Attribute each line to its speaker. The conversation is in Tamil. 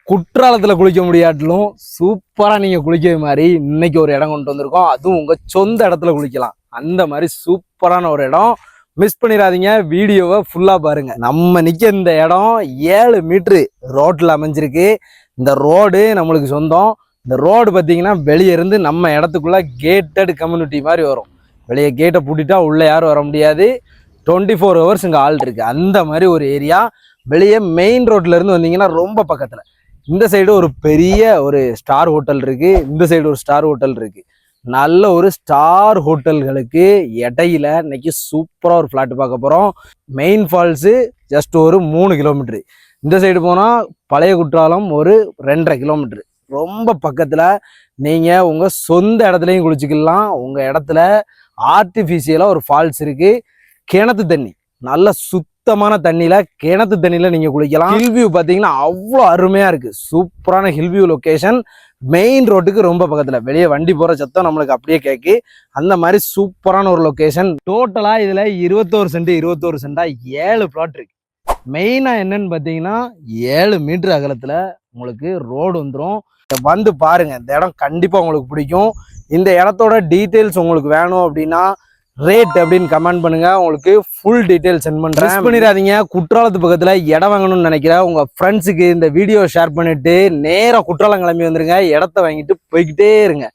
Speaker 1: குற்றாலத்துல குளிக்க முடியாட்டிலும் சூப்பரா நீங்க குளிக்கிற மாதிரி இன்னைக்கு ஒரு இடம் கொண்டு வந்திருக்கோம். அதுவும் உங்க சொந்த இடத்துல குளிக்கலாம். அந்த மாதிரி சூப்பரான ஒரு இடம். மிஸ் பண்ணிடாதீங்க, வீடியோவை ஃபுல்லா பாருங்க. நம்ம நிக்க இந்த இடம் 7 மீட்டரு ரோட்ல அமைஞ்சிருக்கு. இந்த ரோடு நம்மளுக்கு சொந்தம். இந்த ரோடு பார்த்தீங்கன்னா வெளியே இருந்து நம்ம இடத்துக்குள்ள கேட்டட் கம்யூனிட்டி மாதிரி வரும். வெளியே கேட்டை பூட்டிட்டா உள்ள யாரும் வர முடியாது. 24 ஹவர்ஸ் இங்கே ஆள் இருக்கு. அந்த மாதிரி ஒரு ஏரியா. வெளியே மெயின் ரோட்ல இருந்து வந்தீங்கன்னா ரொம்ப பக்கத்துல. இந்த சைடு ஒரு பெரிய ஒரு ஸ்டார் ஹோட்டல் இருக்கு, இந்த சைடு ஒரு ஸ்டார் ஹோட்டல் இருக்கு. நல்ல ஒரு ஸ்டார் ஹோட்டல்களுக்கு இடையில இன்னைக்கு சூப்பரா ஒரு ஃபிளாட் பார்க்க போறோம். மெயின் ஃபால்ஸு ஜஸ்ட் ஒரு 3 கிலோமீட்டரு. இந்த சைடு போனா பழைய குற்றாலம் ஒரு 2.5 கிலோமீட்டரு. ரொம்ப பக்கத்துல. நீங்க உங்க சொந்த இடத்துலையும் குளிச்சுக்கலாம். உங்க இடத்துல ஆர்டிஃபிஷியலா ஒரு ஃபால்ஸ் இருக்கு. கிணத்து தண்ணி, நல்ல சுத்தமான தண்ணியில, கிணத்து தண்ணியில நீங்க குளிக்கலாம். ஹில் வியூ பாத்தீங்கன்னா அவ்வளோ அருமையா இருக்கு. சூப்பரான ஹில் வியூ லொகேஷன். மெயின் ரோட்டுக்கு ரொம்ப பக்கத்துல. வெளியே வண்டி போற சத்தம் நம்மளுக்கு அப்படியே கேட்கு. அந்த மாதிரி சூப்பரான ஒரு லொகேஷன். டோட்டலா இதுல 21 சென்ட் 21 சென்டா 7 பிளாட் இருக்கு. மெயினா என்னன்னு பாத்தீங்கன்னா 7 மீட்டர் அகலத்துல உங்களுக்கு ரோடு வந்துடும். வந்து பாருங்க, இந்த இடம் கண்டிப்பா உங்களுக்கு பிடிக்கும். இந்த இடத்தோட டீட்டெயில்ஸ் உங்களுக்கு வேணும் அப்படின்னா ரேட் அப்படின்னு கமெண்ட் பண்ணுங்க, உங்களுக்கு ஃபுல் டீட்டெயில் சென்ட் பண்றேன். மிஸ் பண்ணிடாதீங்க. குற்றாலத்து பக்கத்துல இடம் வாங்கணும்னு நினைக்கிற உங்க ஃப்ரெண்ட்ஸுக்கு இந்த வீடியோ ஷேர் பண்ணிட்டு நேரா குற்றாலம் கிளம்பி வந்துருங்க. இடத்த வாங்கிட்டு போய்கிட்டே இருங்க.